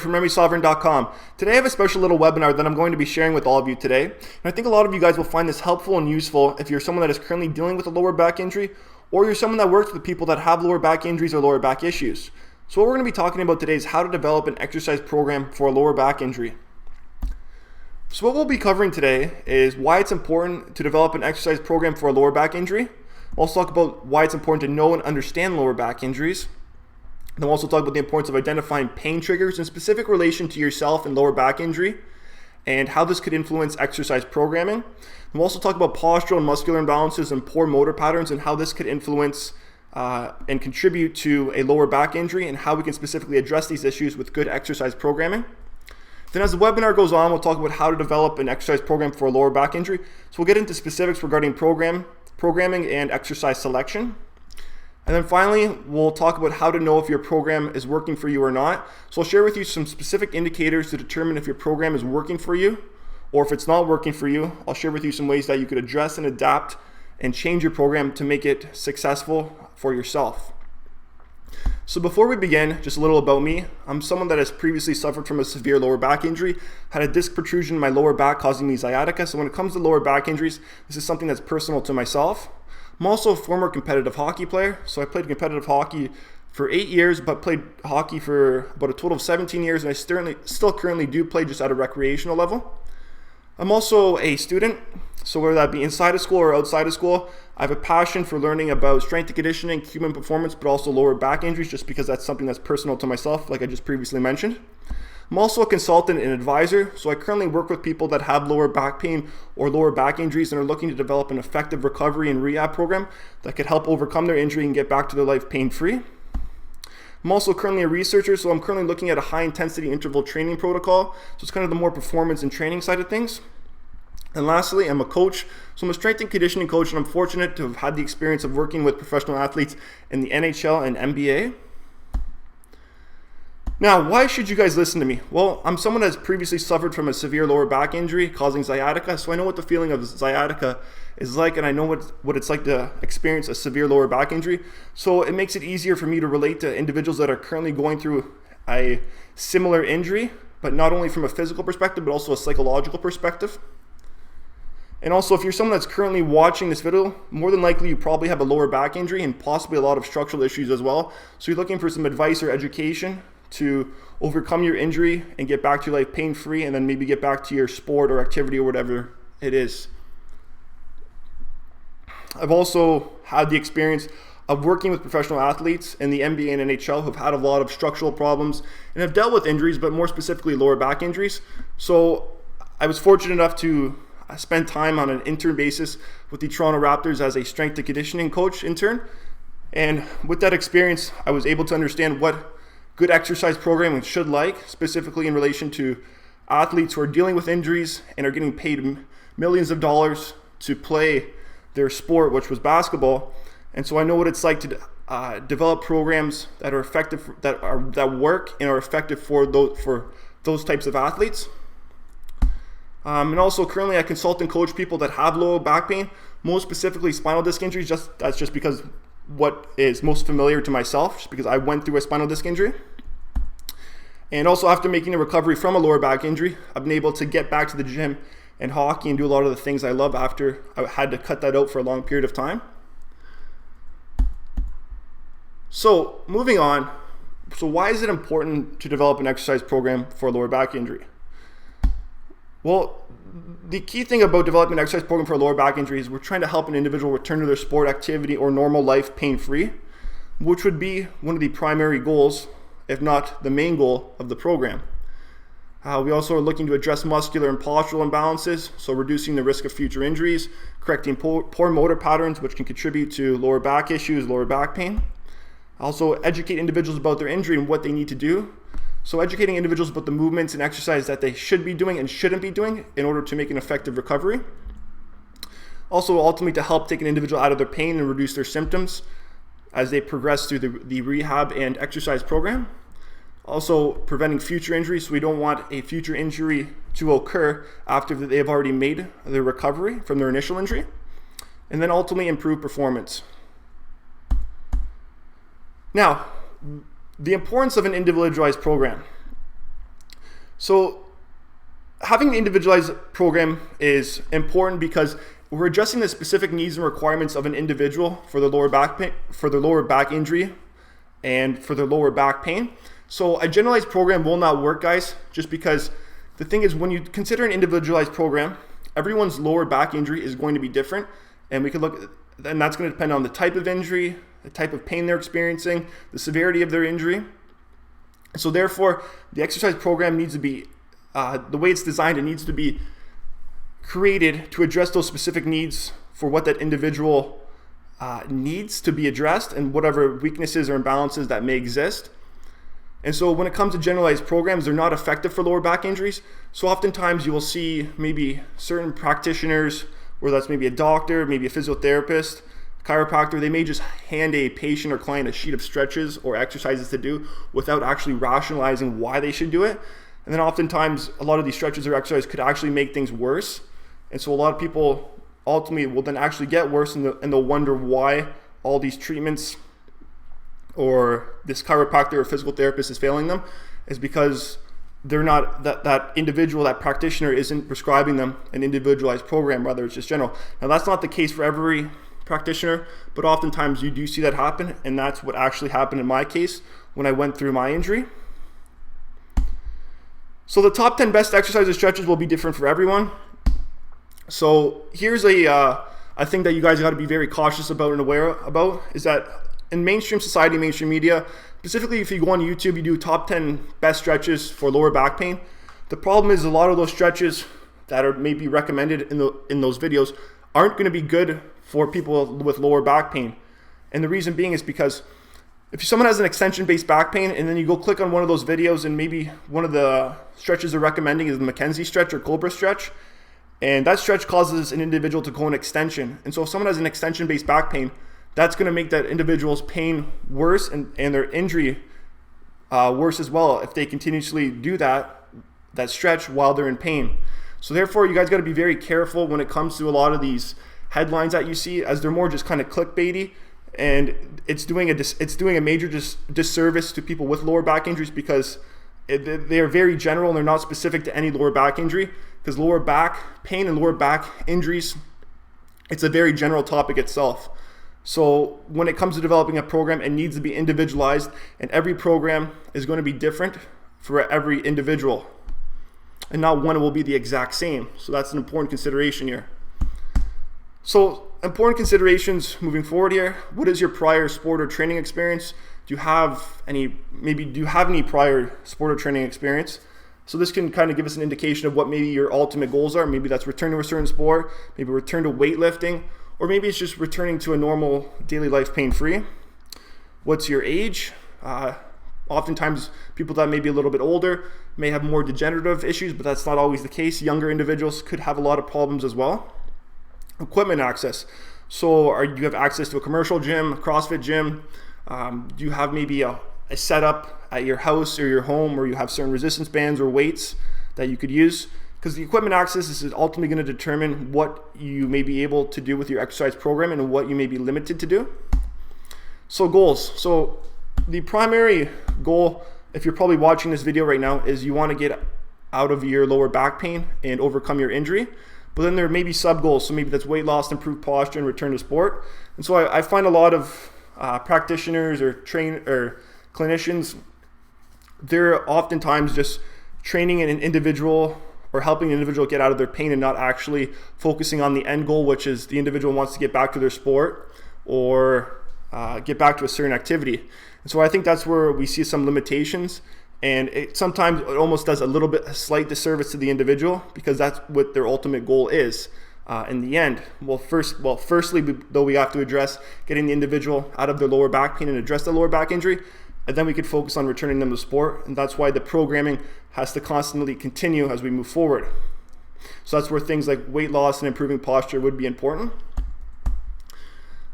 From RemySovereign.com. Today I have a special little webinar that I'm going to be sharing with all of you today. And I think a lot of you guys will find this helpful and useful if you're someone that is currently dealing with a lower back injury, or you're someone that works with people that have lower back injuries or lower back issues. So what we're going to be talking about today is how to develop an exercise program for a lower back injury. So what we'll be covering today is why it's important to develop an exercise program for a lower back injury. We'll also talk about why it's important to know and understand lower back injuries. Then we'll also talk about the importance of identifying pain triggers in specific relation to yourself and lower back injury, and how this could influence exercise programming. And we'll also talk about postural and muscular imbalances and poor motor patterns, and how this could influence and contribute to a lower back injury, and how we can specifically address these issues with good exercise programming. Then as the webinar goes on, we'll talk about how to develop an exercise program for a lower back injury. So we'll get into specifics regarding programming and exercise selection. And then finally, we'll talk about how to know if your program is working for you or not. So I'll share with you some specific indicators to determine if your program is working for you, or if it's not working for you. I'll share with you some ways that you could adjust and adapt and change your program to make it successful for yourself. So before we begin, just a little about me. I'm someone that has previously suffered from a severe lower back injury, had a disc protrusion in my lower back causing me sciatica. So when it comes to lower back injuries, this is something that's personal to myself. I'm also a former competitive hockey player, so I played competitive hockey for 8 years, but played hockey for about a total of 17 years, and I still currently do play just at a recreational level. I'm also a student, so whether that be inside of school or outside of school, I have a passion for learning about strength and conditioning, human performance, but also lower back injuries, just because that's something that's personal to myself, like I just previously mentioned. I'm also a consultant and advisor, so I currently work with people that have lower back pain or lower back injuries and are looking to develop an effective recovery and rehab program that could help overcome their injury and get back to their life pain-free. I'm also currently a researcher, so I'm currently looking at a high-intensity interval training protocol, so it's kind of the more performance and training side of things. And lastly, I'm a coach, so I'm a strength and conditioning coach, and I'm fortunate to have had the experience of working with professional athletes in the NHL and NBA. Now, why should you guys listen to me? Well, I'm someone that has previously suffered from a severe lower back injury causing sciatica, so I know what the feeling of sciatica is like, and I know what it's like to experience a severe lower back injury. So it makes it easier for me to relate to individuals that are currently going through a similar injury, but not only from a physical perspective, but also a psychological perspective. And also, if you're someone that's currently watching this video, more than likely you probably have a lower back injury and possibly a lot of structural issues as well. So you're looking for some advice or education to overcome your injury and get back to your life pain-free, and then maybe get back to your sport or activity or whatever it is. I've also had the experience of working with professional athletes in the NBA and NHL who've had a lot of structural problems and have dealt with injuries, but more specifically lower back injuries. So I was fortunate enough to spend time on an intern basis with the Toronto Raptors as a strength and conditioning coach intern. And with that experience, I was able to understand what good exercise programming should like, specifically in relation to athletes who are dealing with injuries and are getting paid millions of dollars to play their sport, which was basketball. And so I know what it's like to develop programs that are effective, that work and are effective for those types of athletes. And also currently I consult and coach people that have lower back pain, most specifically spinal disc injuries. That's just because what is most familiar to myself, just because I went through a spinal disc injury. And also after making a recovery from a lower back injury, I've been able to get back to the gym and hockey and do a lot of the things I love after I had to cut that out for a long period of time. So moving on, so why is it important to develop an exercise program for a lower back injury? Well, the key thing about developing an exercise program for a lower back injury is we're trying to help an individual return to their sport activity or normal life pain-free, which would be one of the primary goals, if not the main goal of the program. We also are looking to address muscular and postural imbalances, so reducing the risk of future injuries, correcting poor motor patterns, which can contribute to lower back issues, lower back pain. Also educate individuals about their injury and what they need to do. So educating individuals about the movements and exercise that they should be doing and shouldn't be doing in order to make an effective recovery. Also ultimately to help take an individual out of their pain and reduce their symptoms as they progress through the rehab and exercise program. Also preventing future injuries, so we don't want a future injury to occur after they have already made their recovery from their initial injury. And then ultimately improve performance. Now, the importance of an individualized program. So having an individualized program is important because we're addressing the specific needs and requirements of an individual for the lower back pain, for their lower back injury, and for their lower back pain. So a generalized program will not work, guys, just because the thing is, when you consider an individualized program, everyone's lower back injury is going to be different, and we could look, and that's going to depend on the type of injury, the type of pain they're experiencing, the severity of their injury. So therefore, the exercise program needs to be, the way it's designed, it needs to be created to address those specific needs for what that individual needs to be addressed and whatever weaknesses or imbalances that may exist. And so when it comes to generalized programs, they're not effective for lower back injuries. So oftentimes you will see maybe certain practitioners, whether that's maybe a doctor, maybe a physiotherapist, chiropractor, they may just hand a patient or client a sheet of stretches or exercises to do without actually rationalizing why they should do it. And then oftentimes a lot of these stretches or exercises could actually make things worse. And so a lot of people ultimately will then actually get worse, and they'll wonder why all these treatments or this chiropractor or physical therapist is failing them, is because they're not, that individual, that practitioner isn't prescribing them an individualized program, rather it's just general. Now that's not the case for every practitioner, but oftentimes you do see that happen, and that's what actually happened in my case when I went through my injury. So the top 10 best exercises stretches will be different for everyone. So here's a thing that you guys got to be very cautious about and aware about, is that in mainstream society, mainstream media, specifically if you go on YouTube, you do top 10 best stretches for lower back pain. The problem is a lot of those stretches that are maybe recommended in those videos aren't going to be good for people with lower back pain. And the reason being is because if someone has an extension-based back pain and then you go click on one of those videos and maybe one of the stretches they're recommending is the Mackenzie stretch or Cobra stretch, and that stretch causes an individual to go in extension. And so if someone has an extension-based back pain, that's going to make that individual's pain worse and their injury worse as well if they continuously do that stretch while they're in pain. So therefore, you guys got to be very careful when it comes to a lot of these headlines that you see, as they're more just kind of clickbaity, and it's doing a major disservice to people with lower back injuries, because they are very general and they're not specific to any lower back injury, because lower back pain and lower back injuries, it's a very general topic itself. So when it comes to developing a program, it needs to be individualized, and every program is going to be different for every individual, and not one will be the exact same. So that's an important consideration here. So important considerations moving forward here: what is your prior sport or training experience? Do you have any prior sport or training experience? So this can kind of give us an indication of what maybe your ultimate goals are. Maybe that's return to a certain sport, maybe return to weightlifting, or maybe it's just returning to a normal daily life pain-free. What's your age? Oftentimes people that may be a little bit older may have more degenerative issues, but that's not always the case. Younger individuals could have a lot of problems as well. Equipment access. So do you have access to a commercial gym, a CrossFit gym? Do you have maybe a setup at your house or your home where you have certain resistance bands or weights that you could use? Because the equipment access is ultimately going to determine what you may be able to do with your exercise program and what you may be limited to do. So goals. So the primary goal, if you're probably watching this video right now, is you want to get out of your lower back pain and overcome your injury. But then there may be sub goals. So maybe that's weight loss, improved posture, and return to sport. And so I find a lot of practitioners or clinicians, they're oftentimes just training an individual or helping an individual get out of their pain and not actually focusing on the end goal, which is the individual wants to get back to their sport or get back to a certain activity. And so I think that's where we see some limitations, and sometimes it almost does a slight disservice to the individual, because that's what their ultimate goal is in the end. Firstly, though, we have to address getting the individual out of their lower back pain and address the lower back injury, and then we could focus on returning them to sport. And that's why the programming has to constantly continue as we move forward. So that's where things like weight loss and improving posture would be important.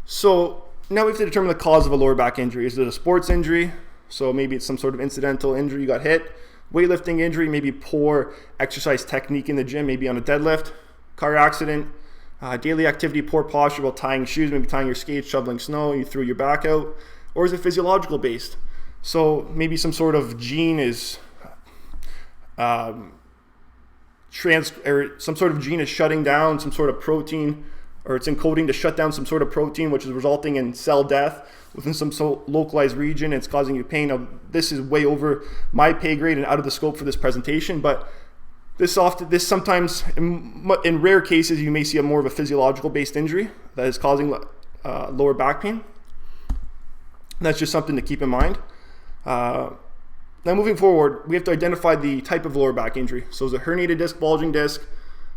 So now we have to determine the cause of a lower back injury. Is it a sports injury? So maybe it's some sort of incidental injury, you got hit. Weightlifting injury, maybe poor exercise technique in the gym, maybe on a deadlift. Car accident, daily activity, poor posture while tying shoes, maybe tying your skates, shoveling snow, you threw your back out. Or is it physiological based? So maybe some sort of gene is or some sort of gene is shutting down some sort of protein, or it's encoding to shut down some sort of protein, which is resulting in cell death within some localized region. It's causing you pain. Now, this is way over my pay grade and out of the scope for this presentation, but this sometimes, in rare cases, you may see a more of a physiological based injury that is causing lower back pain. That's just something to keep in mind. Now moving forward, we have to identify the type of lower back injury. So is it herniated disc, bulging disc,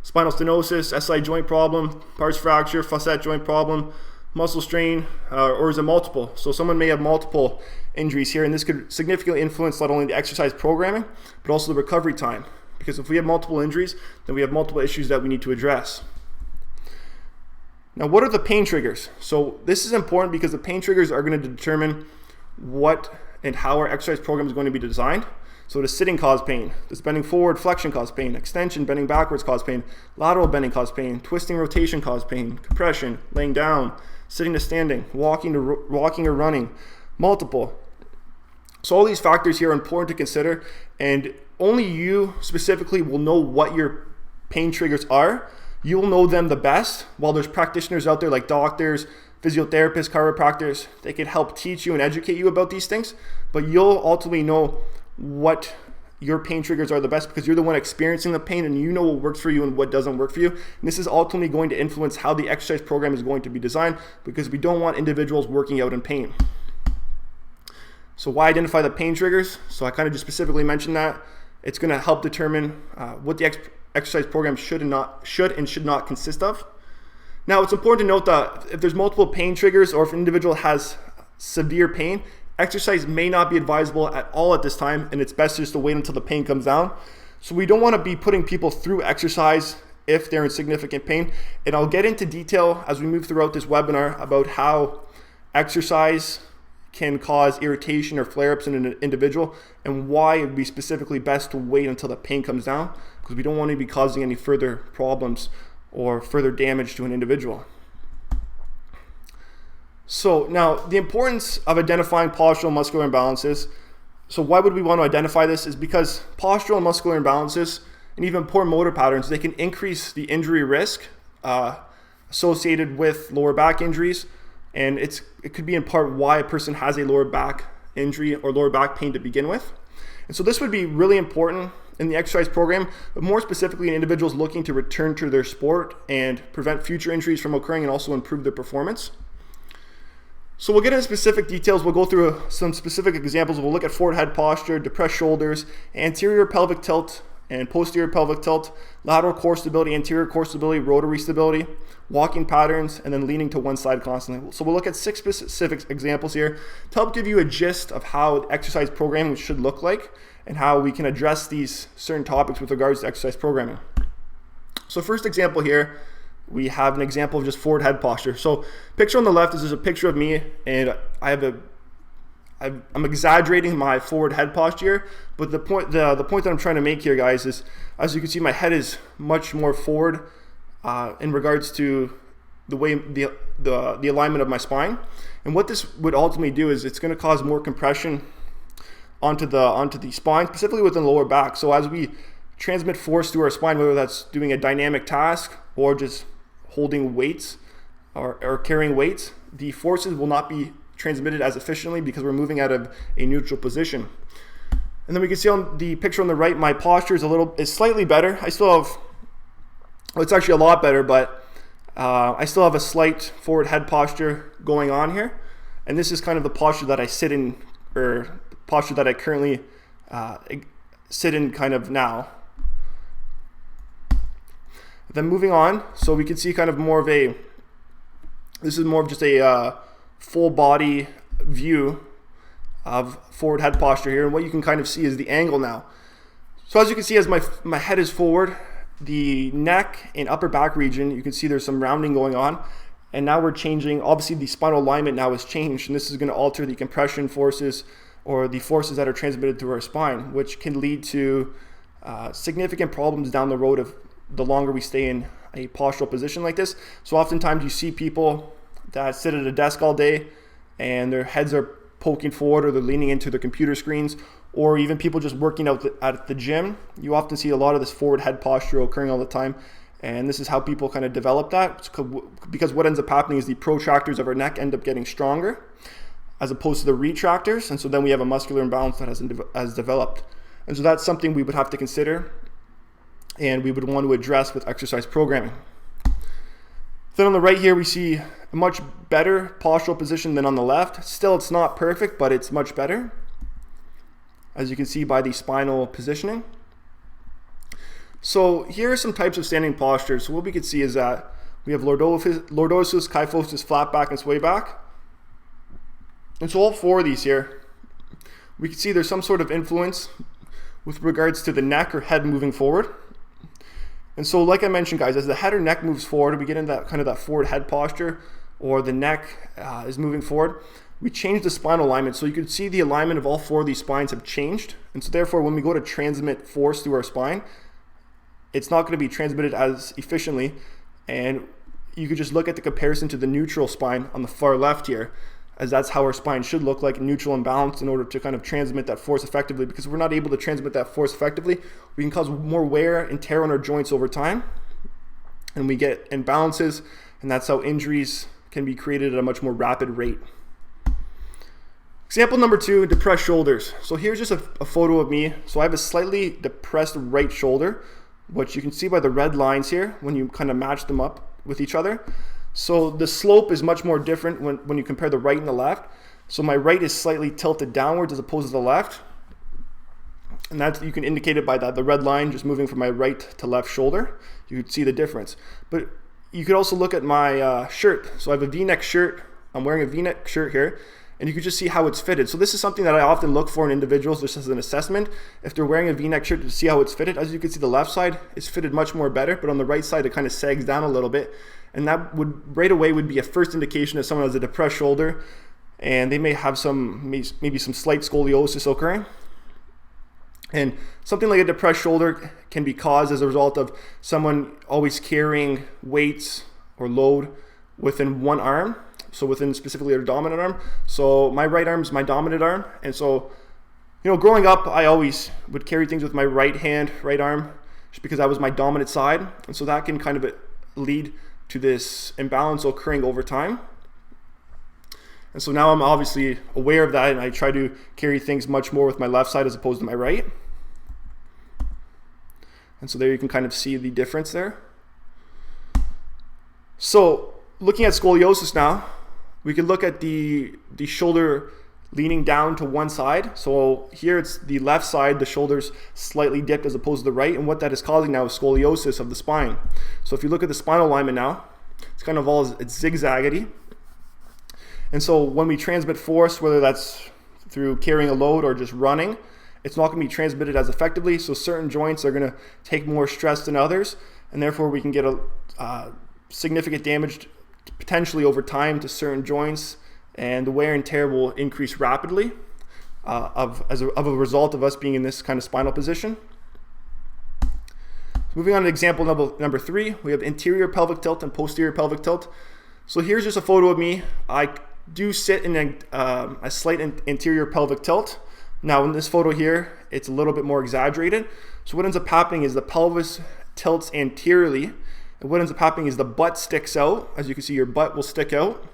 spinal stenosis, SI joint problem, pars fracture, facet joint problem, muscle strain, or is it multiple? So someone may have multiple injuries here, and this could significantly influence not only the exercise programming, but also the recovery time. Because if we have multiple injuries, then we have multiple issues that we need to address. Now, what are the pain triggers? So this is important because the pain triggers are going to determine what and how our exercise program is going to be designed. So does sitting cause pain? Does bending forward flexion cause pain? Extension, bending backwards cause pain? Lateral bending cause pain? Twisting rotation cause pain? Compression, laying down, sitting to standing, walking or running, multiple. So all these factors here are important to consider, and only you specifically will know what your pain triggers are. You'll know them the best, while there's practitioners out there like doctors, physiotherapists, chiropractors. They can help teach you and educate you about these things, but you'll ultimately know what your pain triggers are the best because you're the one experiencing the pain and you know what works for you and what doesn't work for you. And this is ultimately going to influence how the exercise program is going to be designed because we don't want individuals working out in pain. So why identify the pain triggers? So I kind of just specifically mentioned that. It's going to help determine what the exercise program should and should not consist of. Now, it's important to note that if there's multiple pain triggers or if an individual has severe pain, exercise may not be advisable at all at this time, and it's best just to wait until the pain comes down. So we don't want to be putting people through exercise if they're in significant pain. And I'll get into detail as we move throughout this webinar about how exercise can cause irritation or flare-ups in an individual and why it would be specifically best to wait until the pain comes down because we don't want to be causing any further problems or further damage to an individual. So now the importance of identifying postural and muscular imbalances. So why would we want to identify this is because postural and muscular imbalances and even poor motor patterns, they can increase the injury risk associated with lower back injuries. And it could be in part why a person has a lower back injury or lower back pain to begin with. And so this would be really important in the exercise program, but more specifically in individuals looking to return to their sport and prevent future injuries from occurring and also improve their performance. So we'll get into specific details. We'll go through some specific examples. We'll look at forward head posture, depressed shoulders, anterior pelvic tilt and posterior pelvic tilt, lateral core stability, anterior core stability, rotary stability, walking patterns, and then leaning to one side constantly. So we'll look at 6 specific examples here to help give you a gist of how exercise programming should look like and how we can address these certain topics with regards to exercise programming. So first example here, we have an example of just forward head posture. So picture on the left is just a picture of me, and I'm exaggerating my forward head posture, but the point that I'm trying to make here, guys, is as you can see, my head is much more forward in regards to the way the alignment of my spine. And what this would ultimately do is it's going to cause more compression onto the spine, specifically within the lower back. So as we transmit force through our spine, whether that's doing a dynamic task or just holding weights or carrying weights, the forces will not be transmitted as efficiently because we're moving out of a neutral position. And then we can see on the picture on the right, my posture is slightly better. I still have, well, it's actually a lot better, but I still have a slight forward head posture going on here. And this is kind of the posture that I sit in, or posture that I currently sit in kind of now. Then moving on, so we can see kind of more of this is more of just a full body view of forward head posture here. And what you can kind of see is the angle now. So as you can see, as my head is forward, the neck and upper back region, you can see there's some rounding going on. And now we're changing, obviously the spinal alignment now has changed, and this is going to alter the compression forces or the forces that are transmitted through our spine, which can lead to significant problems down the road of the longer we stay in a postural position like this. So oftentimes you see people that sit at a desk all day and their heads are poking forward or they're leaning into their computer screens, or even people just working out at the gym, you often see a lot of this forward head posture occurring all the time. And this is how people kind of develop that, because what ends up happening is the protractors of our neck end up getting stronger as opposed to the retractors. And so then we have a muscular imbalance that has developed. And so that's something we would have to consider and we would want to address with exercise programming. Then on the right here, we see a much better postural position than on the left. Still, it's not perfect, but it's much better, as you can see by the spinal positioning. So here are some types of standing postures. So what we can see is that we have lordosis, kyphosis, flat back, and sway back. And so all four of these here, we can see there's some sort of influence with regards to the neck or head moving forward. And so like I mentioned, guys, as the head or neck moves forward, we get into that kind of that forward head posture, or the neck is moving forward, we change the spinal alignment. So you can see the alignment of all four of these spines have changed. And so therefore, when we go to transmit force through our spine, it's not going to be transmitted as efficiently. And you could just look at the comparison to the neutral spine on the far left here, as that's how our spine should look like, neutral and balanced, in order to kind of transmit that force effectively. Because if we're not able to transmit that force effectively, we can cause more wear and tear on our joints over time, and we get imbalances, and that's how injuries can be created at a much more rapid rate. Example number 2, depressed shoulders. So here's just a photo of me. So I have a slightly depressed right shoulder, which you can see by the red lines here when you kind of match them up with each other. So the slope is much more different when you compare the right and the left. So my right is slightly tilted downwards as opposed to the left. And that you can indicate it by that, the red line just moving from my right to left shoulder. You can see the difference. But you could also look at my shirt. So I have a V-neck shirt. I'm wearing a V-neck shirt here. And you can just see how it's fitted. So this is something that I often look for in individuals just as an assessment. If they're wearing a V-neck shirt, to see how it's fitted. As you can see, the left side is fitted much more better, but on the right side, it kind of sags down a little bit. And that would right away would be a first indication that someone has a depressed shoulder, and they may have maybe some slight scoliosis occurring. And something like a depressed shoulder can be caused as a result of someone always carrying weights or load within one arm. So within specifically their dominant arm. So my right arm is my dominant arm. And so, growing up, I always would carry things with my right hand, right arm, just because that was my dominant side. And so that can kind of lead to this imbalance occurring over time. And so now I'm obviously aware of that, and I try to carry things much more with my left side as opposed to my right. And so there you can kind of see the difference there. So looking at scoliosis now, we can look at the shoulder leaning down to one side. So here it's the left side, the shoulder's slightly dipped as opposed to the right. And what that is causing now is scoliosis of the spine. So if you look at the spinal alignment now, it's kind of it's zigzaggedy. And so when we transmit force, whether that's through carrying a load or just running, it's not going to be transmitted as effectively. So certain joints are going to take more stress than others. And therefore we can get a significant damage potentially over time to certain joints, and the wear and tear will increase rapidly of a result of us being in this kind of spinal position. Moving on to example number 3, we have anterior pelvic tilt and posterior pelvic tilt. So here's just a photo of me. I do sit in a slight anterior pelvic tilt. Now in this photo here, it's a little bit more exaggerated. So what ends up happening is the pelvis tilts anteriorly. And what ends up happening is the butt sticks out. As you can see, your butt will stick out.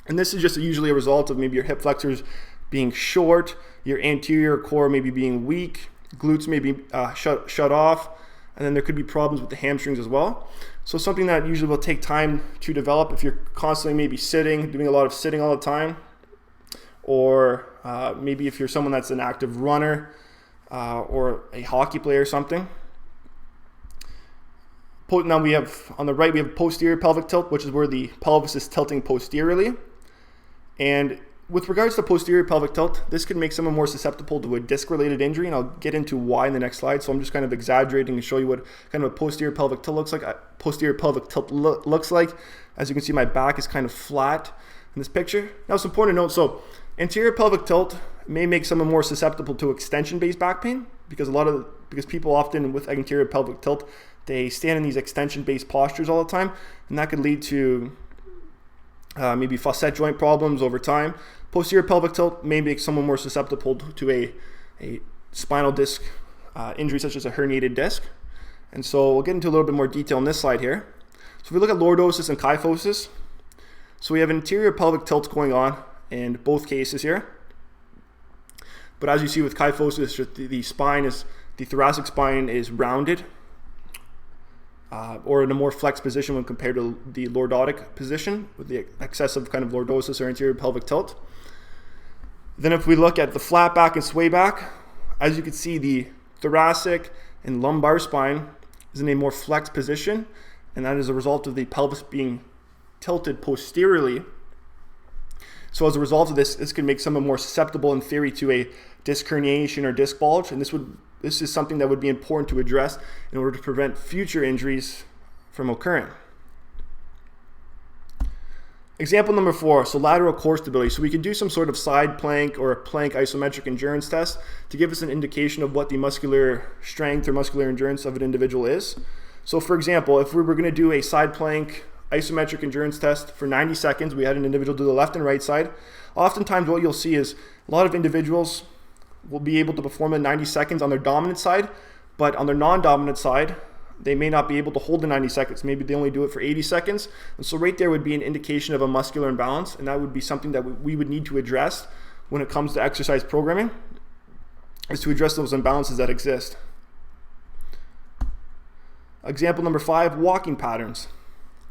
And this is just usually a result of maybe your hip flexors being short, your anterior core maybe being weak, glutes may be shut off, and then there could be problems with the hamstrings as well. So something that usually will take time to develop if you're constantly maybe sitting, doing a lot of sitting all the time, or maybe if you're someone that's an active runner or a hockey player or something. Now we have, on the right, we have posterior pelvic tilt, which is where the pelvis is tilting posteriorly. And with regards to posterior pelvic tilt, this could make someone more susceptible to a disc-related injury, and I'll get into why in the next slide. So I'm just kind of exaggerating to show you what kind of a posterior pelvic tilt looks like. Looks like. As you can see, my back is kind of flat in this picture. Now it's important to note, so anterior pelvic tilt may make someone more susceptible to extension-based back pain, because people often with anterior pelvic tilt, they stand in these extension-based postures all the time, and that could lead to maybe facet joint problems over time. Posterior pelvic tilt may make someone more susceptible to a a spinal disc injury such as a herniated disc. And so we'll get into a little bit more detail in this slide here. So if we look at lordosis and kyphosis, so we have anterior pelvic tilt going on in both cases here. But as you see with kyphosis, the thoracic spine is rounded or in a more flexed position when compared to the lordotic position with the excessive kind of lordosis or anterior pelvic tilt. Then if we look at the flat back and sway back, as you can see, the thoracic and lumbar spine is in a more flexed position, and that is a result of the pelvis being tilted posteriorly. So as a result of this can make someone more susceptible in theory to a disc herniation or disc bulge, and this is something that would be important to address in order to prevent future injuries from occurring. Example number 4, so lateral core stability. So we could do some sort of side plank or a plank isometric endurance test to give us an indication of what the muscular strength or muscular endurance of an individual is. So for example, if we were going to do a side plank isometric endurance test for 90 seconds, we had an individual do the left and right side. Oftentimes what you'll see is a lot of individuals will be able to perform in 90 seconds on their dominant side, but on their non-dominant side, they may not be able to hold the 90 seconds. Maybe they only do it for 80 seconds. And so right there would be an indication of a muscular imbalance, and that would be something that we would need to address when it comes to exercise programming, is to address those imbalances that exist. Example number 5, walking patterns.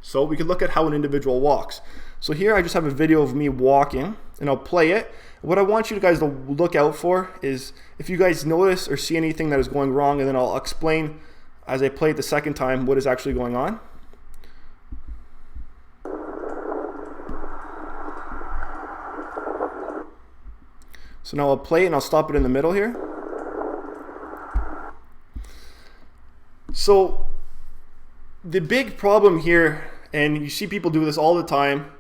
So we could look at how an individual walks. So here I just have a video of me walking, and I'll play it. What I want you guys to look out for is if you guys notice or see anything that is going wrong, and then I'll explain as I play it the second time what is actually going on. So now I'll play it and I'll stop it in the middle here. So the big problem here, and you see people do this all the time,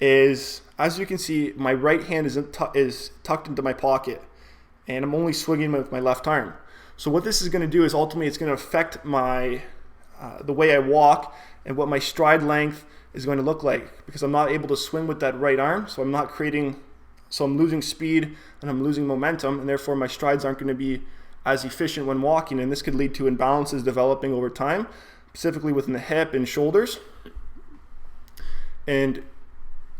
is as you can see, my right hand is tucked into my pocket, and I'm only swinging with my left arm. So what this is going to do is ultimately it's going to affect my the way I walk and what my stride length is going to look like, because I'm not able to swing with that right arm, so I'm losing speed and I'm losing momentum, and therefore my strides aren't going to be as efficient when walking, and this could lead to imbalances developing over time, specifically within the hip and shoulders. And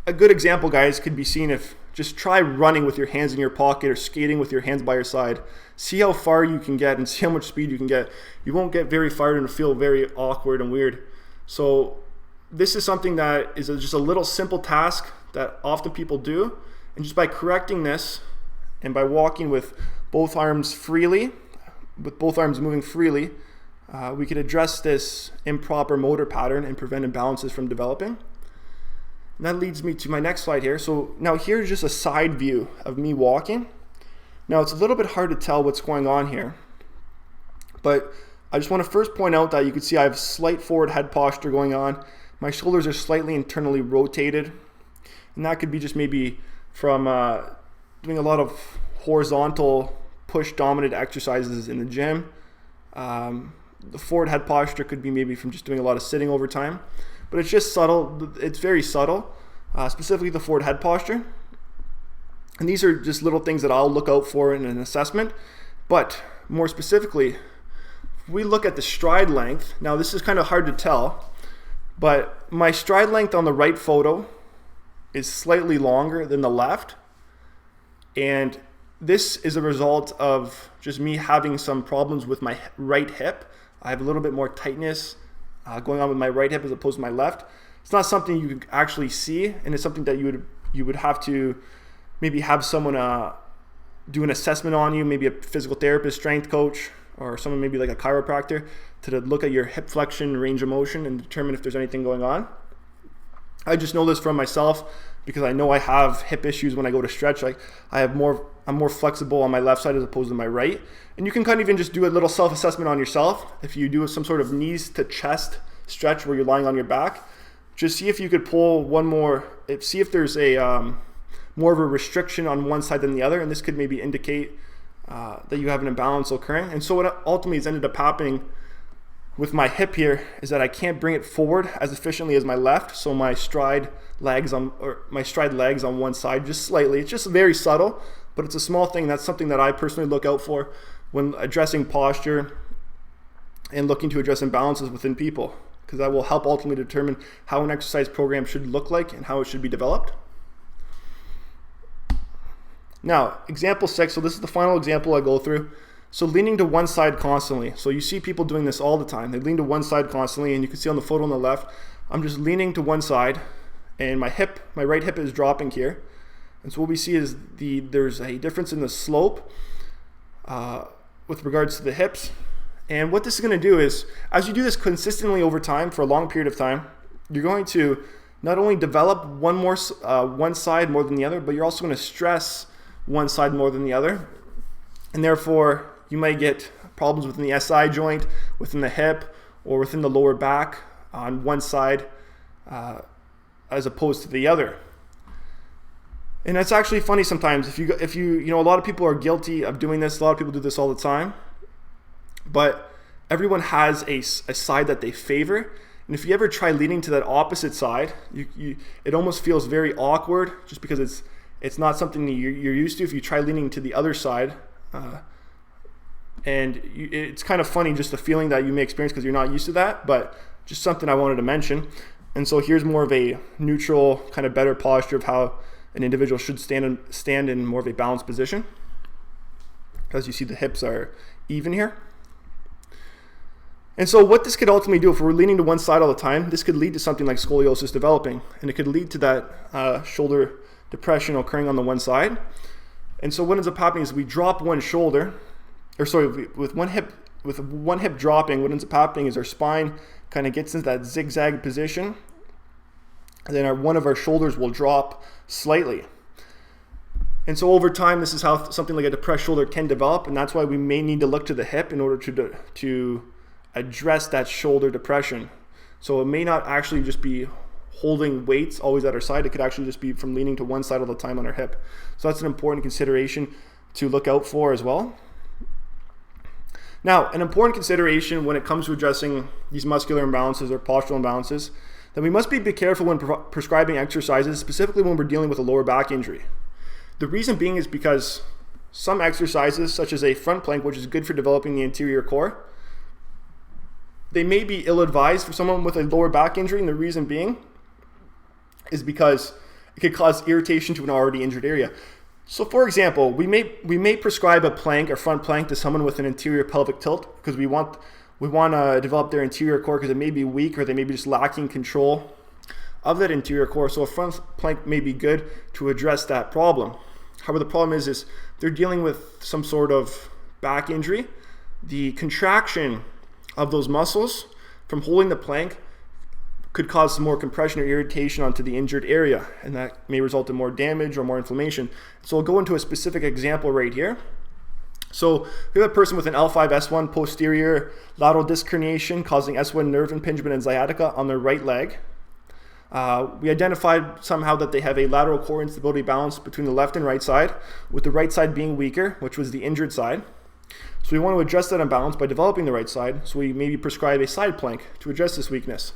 a good example, guys, could be seen if just try running with your hands in your pocket or skating with your hands by your side. See how far you can get and see how much speed you can get. You won't get very far and feel very awkward and weird. So this is something that is just a little simple task that often people do. And just by correcting this and by walking with both arms freely, with both arms moving freely, we could address this improper motor pattern and prevent imbalances from developing. And that leads me to my next slide here. So now here's just a side view of me walking. Now it's a little bit hard to tell what's going on here, but I just want to first point out that you can see I have slight forward head posture going on. My shoulders are slightly internally rotated, and that could be just maybe from doing a lot of horizontal push dominant exercises in the gym. The forward head posture could be maybe from just doing a lot of sitting over time. But it's just subtle. It's very subtle, specifically the forward head posture. And these are just little things that I'll look out for in an assessment. But more specifically, if we look at the stride length, now this is kind of hard to tell, but my stride length on the right photo is slightly longer than the left. And this is a result of just me having some problems with my right hip. I have a little bit more tightness going on with my right hip as opposed to my left. It's not something you can actually see, and it's something that you would have to maybe have someone do an assessment on you, maybe a physical therapist, strength coach, or someone maybe like a chiropractor to look at your hip flexion, range of motion, and determine if there's anything going on. I just know this from myself because I know I have hip issues when I go to stretch. I'm more flexible on my left side as opposed to my right. And you can kind of even just do a little self-assessment on yourself. If you do some sort of knees to chest stretch where you're lying on your back, just see if you could pull one more, see if there's a more of a restriction on one side than the other, and this could maybe indicate that you have an imbalance occurring. And so what ultimately has ended up happening with my hip here is that I can't bring it forward as efficiently as my left, so my stride legs on one side just slightly. It's just very subtle, but it's a small thing. That's something that I personally look out for when addressing posture and looking to address imbalances within people, because that will help ultimately determine how an exercise program should look like and how it should be developed. Now, example 6, so this is the final example I go through. So leaning to one side constantly. So you see people doing this all the time. They lean to one side constantly, and you can see on the photo on the left, I'm just leaning to one side, and my right hip is dropping here. And so what we see is there's a difference in the slope with regards to the hips. And what this is going to do is, as you do this consistently over time for a long period of time, you're going to not only develop one side more than the other, but you're also going to stress one side more than the other. And therefore, you might get problems within the SI joint, within the hip, or within the lower back on one side as opposed to the other. And it's actually funny sometimes. If you a lot of people are guilty of doing this. A lot of people do this all the time. But everyone has a side that they favor. And if you ever try leaning to that opposite side, it almost feels very awkward, just because it's not something that you're used to. If you try leaning to the other side, it's kind of funny, just the feeling that you may experience because you're not used to that, but just something I wanted to mention. And so here's more of a neutral, kind of better posture of how an individual should stand in more of a balanced position. As you see, the hips are even here. And so what this could ultimately do, if we're leaning to one side all the time, this could lead to something like scoliosis developing, and it could lead to that shoulder depression occurring on the one side. And so what ends up happening is we drop one shoulder, with one hip dropping, what ends up happening is our spine kind of gets into that zigzag position, and then one of our shoulders will drop slightly. And so over time, this is how something like a depressed shoulder can develop, and that's why we may need to look to the hip in order to address that shoulder depression. So it may not actually just be holding weights always at our side. It could actually just be from leaning to one side all the time on our hip. So that's an important consideration to look out for as well. Now, an important consideration when it comes to addressing these muscular imbalances or postural imbalances, that we must be careful when prescribing exercises, specifically when we're dealing with a lower back injury. The reason being is because some exercises, such as a front plank, which is good for developing the anterior core, they may be ill-advised for someone with a lower back injury, and the reason being is because it could cause irritation to an already injured area. So for example, we may prescribe a plank or front plank to someone with an anterior pelvic tilt because we want to develop their anterior core because it may be weak or they may be just lacking control of that anterior core. So a front plank may be good to address that problem. However, the problem is they're dealing with some sort of back injury. The contraction of those muscles from holding the plank could cause some more compression or irritation onto the injured area, and that may result in more damage or more inflammation. So I'll go into a specific example right here. So we have a person with an L5-S1 posterior lateral disc herniation causing S1 nerve impingement and sciatica on their right leg. We identified somehow that they have a lateral core instability balance between the left and right side, with the right side being weaker, which was the injured side. So we want to address that imbalance by developing the right side, so we maybe prescribe a side plank to address this weakness.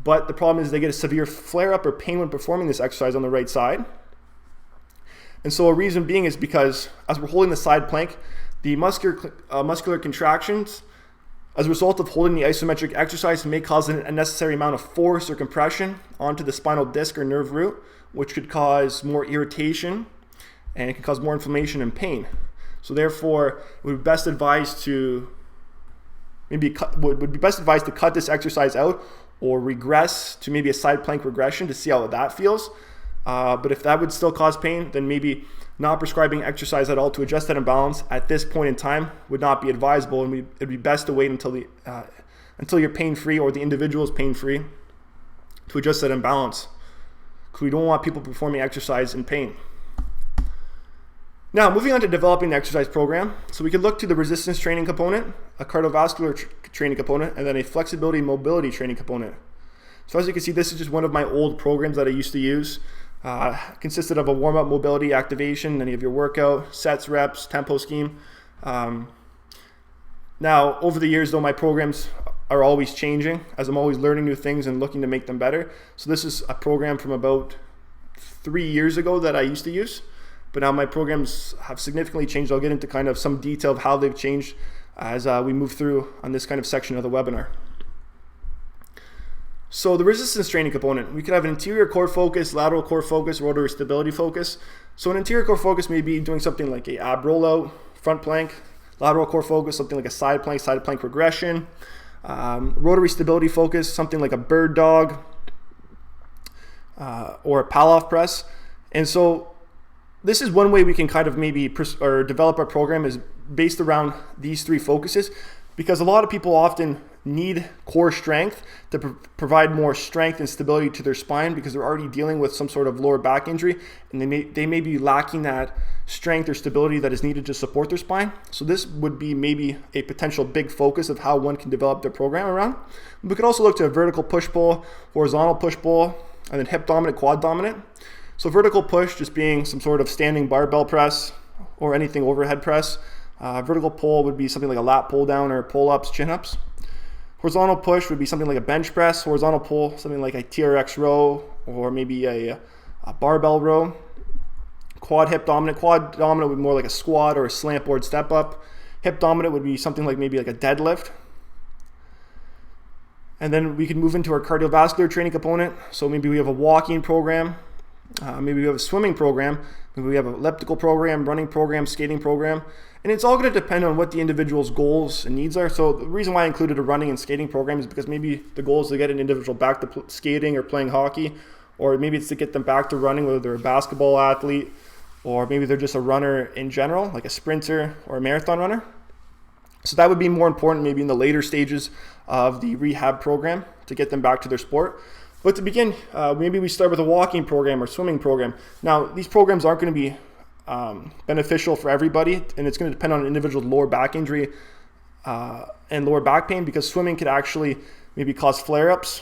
But the problem is they get a severe flare-up or pain when performing this exercise on the right side. And so a reason being is because as we're holding the side plank, the muscular contractions as a result of holding the isometric exercise may cause an unnecessary amount of force or compression onto the spinal disc or nerve root, which could cause more irritation and it can cause more inflammation and pain. So therefore, it would be best advised to cut this exercise out or regress to maybe a side plank regression to see how that feels. But if that would still cause pain, then maybe not prescribing exercise at all to adjust that imbalance at this point in time would not be advisable, and it'd be best to wait until you're pain-free or the individual is pain-free to adjust that imbalance, because we don't want people performing exercise in pain. Now, moving on to developing the exercise program. So we could look to the resistance training component, a cardiovascular training component, and then a flexibility and mobility training component. So as you can see, this is just one of my old programs that I used to use. Consisted of a warm-up mobility activation, any of your workout, sets, reps, tempo scheme. Now, over the years, though, my programs are always changing as I'm always learning new things and looking to make them better. So this is a program from about 3 years ago that I used to use. but now my programs have significantly changed. I'll get into kind of some detail of how they've changed as we move through on this kind of section of the webinar. So the resistance training component, we could have an anterior core focus, lateral core focus, rotary stability focus. So an anterior core focus may be doing something like a ab rollout, front plank. Lateral core focus, something like a side plank progression. Rotary stability focus, something like a bird dog or a Palloff press. And so this is one way we can kind of maybe develop our program is based around these three focuses, because a lot of people often need core strength to provide more strength and stability to their spine because they're already dealing with some sort of lower back injury, and they may be lacking that strength or stability that is needed to support their spine. So this would be maybe a potential big focus of how one can develop their program around. We could also look to a vertical push-pull, horizontal push-pull, and then hip dominant, quad dominant. So vertical push just being some sort of standing barbell press or anything overhead press. Vertical pull would be something like a lat pull down or pull-ups, chin-ups. Horizontal push would be something like a bench press. Horizontal pull, something like a TRX row or maybe a barbell row. Quad hip dominant. Quad dominant would be more like a squat or a slant board step up. Hip dominant would be something like maybe like a deadlift. And then we can move into our cardiovascular training component. So maybe we have a walking program. Maybe we have a swimming program. Maybe we have an elliptical program, running program, skating program. And it's all going to depend on what the individual's goals and needs are. So the reason why I included a running and skating program is because maybe the goal is to get an individual back to skating or playing hockey, or maybe it's to get them back to running, whether they're a basketball athlete, or maybe they're just a runner in general, like a sprinter or a marathon runner. So that would be more important maybe in the later stages of the rehab program to get them back to their sport. But to begin, maybe we start with a walking program or swimming program. Now, these programs aren't going to be beneficial for everybody, and it's going to depend on an individual's lower back injury and lower back pain, because swimming could actually maybe cause flare-ups.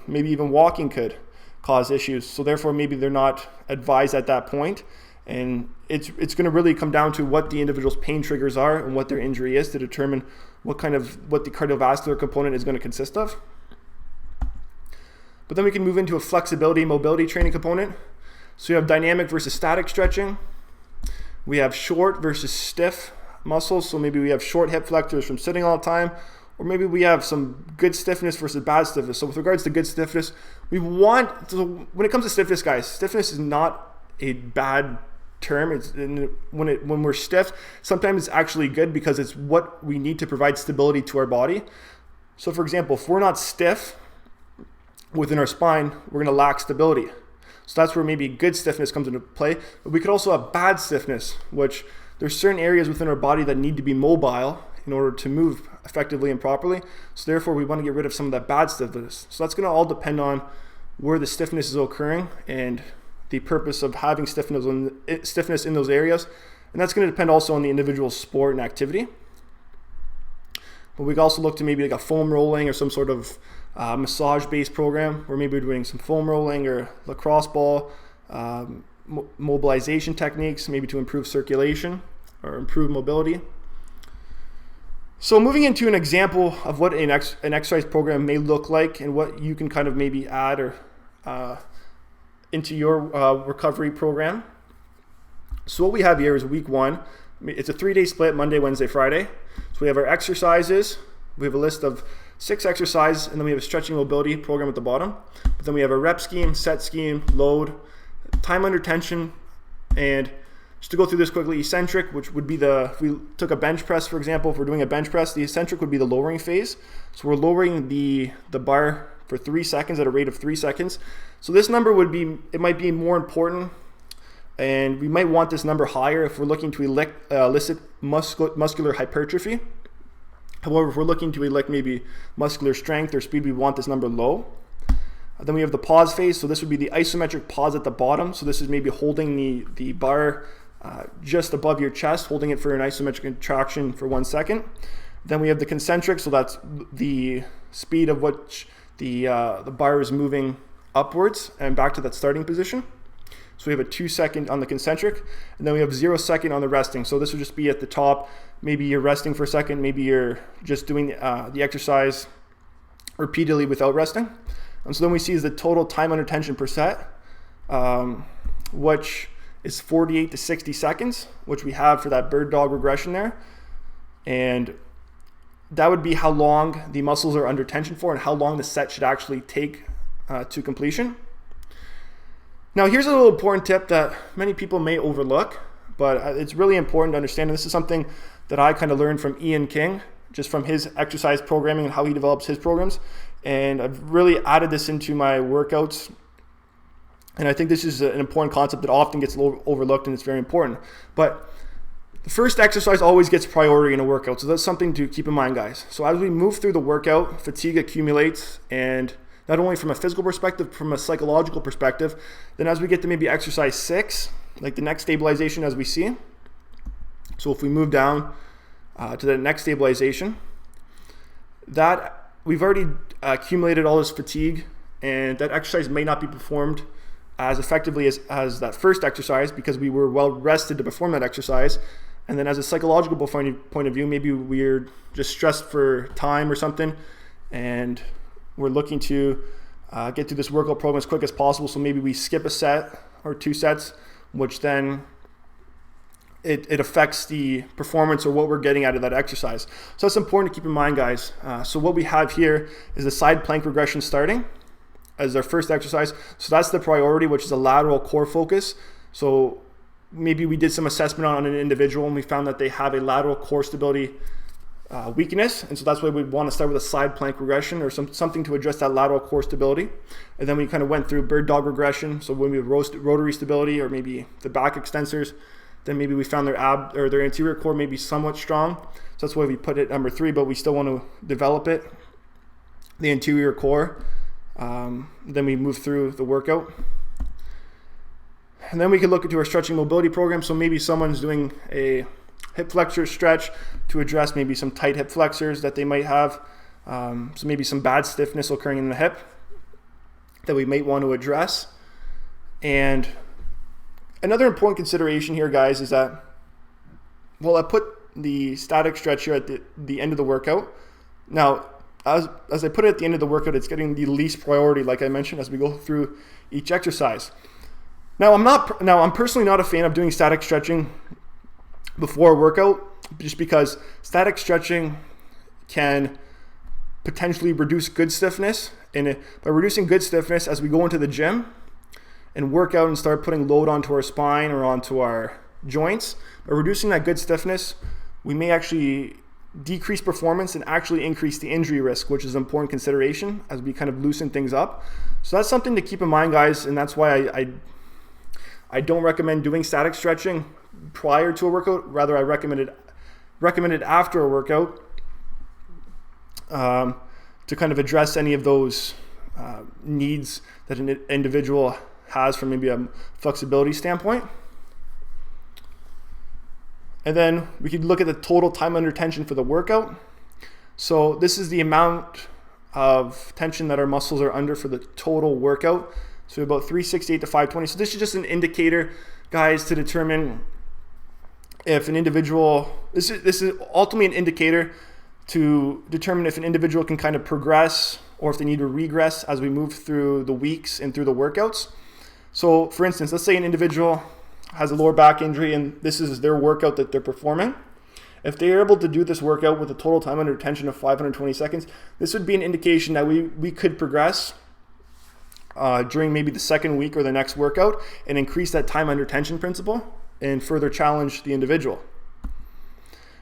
Maybe even walking could cause issues. So therefore, maybe they're not advised at that point. And it's going to really come down to what the individual's pain triggers are and what their injury is to determine what the cardiovascular component is going to consist of. But then we can move into a flexibility, mobility training component. So you have dynamic versus static stretching. We have short versus stiff muscles. So maybe we have short hip flexors from sitting all the time, or maybe we have some good stiffness versus bad stiffness. So with regards to good stiffness, when it comes to stiffness, guys, stiffness is not a bad term. It's when we're stiff, sometimes it's actually good because it's what we need to provide stability to our body. So for example, if we're not stiff within our spine, we're going to lack stability. So that's where maybe good stiffness comes into play. But we could also have bad stiffness, which there's certain areas within our body that need to be mobile in order to move effectively and properly. So therefore, we want to get rid of some of that bad stiffness. So that's going to all depend on where the stiffness is occurring and the purpose of having stiffness in those areas. And that's going to depend also on the individual sport and activity. But we can also look to maybe like a foam rolling or some sort of massage-based program where maybe we're doing some foam rolling or lacrosse ball, mobilization techniques, maybe to improve circulation or improve mobility. So moving into an example of what an exercise program may look like and what you can kind of maybe add or into your recovery program. So what we have here is week 1. It's a 3-day split, Monday, Wednesday, Friday. So we have our exercises. We have a list of 6 exercises, and then we have a stretching mobility program at the bottom. But then we have a rep scheme, set scheme, load, time under tension, and just to go through this quickly, eccentric, which would be if we took a bench press, for example, if we're doing a bench press, the eccentric would be the lowering phase. So we're lowering the bar for 3 seconds at a rate of 3 seconds. So this number might be more important, and we might want this number higher if we're looking to elicit muscular hypertrophy. However, if we're looking to elicit maybe muscular strength or speed, we want this number low. Then we have the pause phase. So this would be the isometric pause at the bottom. So this is maybe holding the bar just above your chest, holding it for an isometric contraction for 1 second. Then we have the concentric. So that's the speed of which the bar is moving upwards and back to that starting position. So we have a 2 second on the concentric, and then we have 0 second on the resting. So this would just be at the top. Maybe you're resting for a second. Maybe you're just doing the exercise repeatedly without resting. And so then we see is the total time under tension per set, which is 48 to 60 seconds, which we have for that bird dog regression there. And that would be how long the muscles are under tension for and how long the set should actually take to completion. Now, here's a little important tip that many people may overlook, but it's really important to understand. And this is something that I kind of learned from Ian King, just from his exercise programming and how he develops his programs. And I've really added this into my workouts. And I think this is an important concept that often gets overlooked, and it's very important. But the first exercise always gets priority in a workout. So that's something to keep in mind, guys. So as we move through the workout, fatigue accumulates, and not only from a physical perspective, from a psychological perspective. Then as we get to maybe exercise 6, like the next stabilization as we see. So if we move down to the next stabilization, that we've already accumulated all this fatigue, and that exercise may not be performed as effectively as that first exercise because we were well rested to perform that exercise. And then as a psychological point of view, maybe we're just stressed for time or something, and we're looking to get through this workout program as quick as possible. So maybe we skip a set or 2 sets, which then it affects the performance or what we're getting out of that exercise. So that's important to keep in mind, guys. So what we have here is the side plank regression starting as our first exercise. So that's the priority, which is a lateral core focus. So maybe we did some assessment on an individual and we found that they have a lateral core stability weakness, and so that's why we'd want to start with a side plank regression or something to address that lateral core stability. And then we kind of went through bird dog regression, so when we have rotary stability or maybe the back extensors, then maybe we found their ab or their anterior core may be somewhat strong, so that's why we put it number 3, but we still want to develop it, the anterior core. Then we move through the workout, and then we could look into our stretching mobility program. So maybe someone's doing a hip flexor stretch to address maybe some tight hip flexors that they might have. So maybe some bad stiffness occurring in the hip that we might want to address. And another important consideration here, guys, is that, well, I put the static stretch here at the end of the workout. Now, as I put it at the end of the workout, it's getting the least priority, like I mentioned, as we go through each exercise. Now, I'm personally not a fan of doing static stretching before a workout, just because static stretching can potentially reduce good stiffness. And by reducing good stiffness, as we go into the gym and work out and start putting load onto our spine or onto our joints, by reducing that good stiffness, we may actually decrease performance and actually increase the injury risk, which is an important consideration as we kind of loosen things up. So that's something to keep in mind, guys, and that's why I don't recommend doing static stretching prior to a workout. Rather, I recommend it after a workout to kind of address any of those needs that an individual has from maybe a flexibility standpoint. And then we could look at the total time under tension for the workout. So this is the amount of tension that our muscles are under for the total workout. So about 368 to 520. So this is just an indicator, guys, to determine if an individual, this is ultimately an indicator to determine if an individual can kind of progress or if they need to regress as we move through the weeks and through the workouts. So for instance, let's say an individual has a lower back injury and this is their workout that they're performing. If they're able to do this workout with a total time under tension of 520 seconds, this would be an indication that we could progress during maybe the second week or the next workout and increase that time under tension principle and further challenge the individual.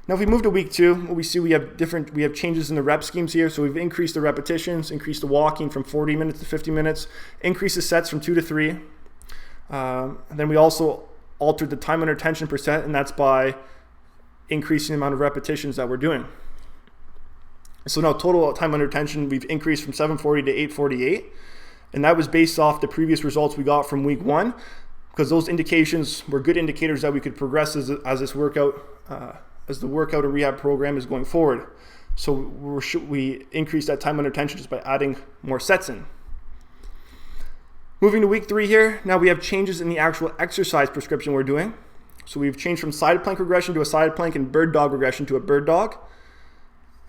Now, if we move to week 2, what we see we have changes in the rep schemes here. So we've increased the repetitions, increased the walking from 40 minutes to 50 minutes, increased the sets from 2 to 3. And then we also altered the time under tension percent, and that's by increasing the amount of repetitions that we're doing. So now total time under tension, we've increased from 740 to 848. And that was based off the previous results we got from week 1, because those indications were good indicators that we could progress as this workout, as the workout or rehab program is going forward. So we increase that time under tension just by adding more sets in. Moving to week 3 here, now we have changes in the actual exercise prescription we're doing. So we've changed from side plank regression to a side plank and bird dog regression to a bird dog.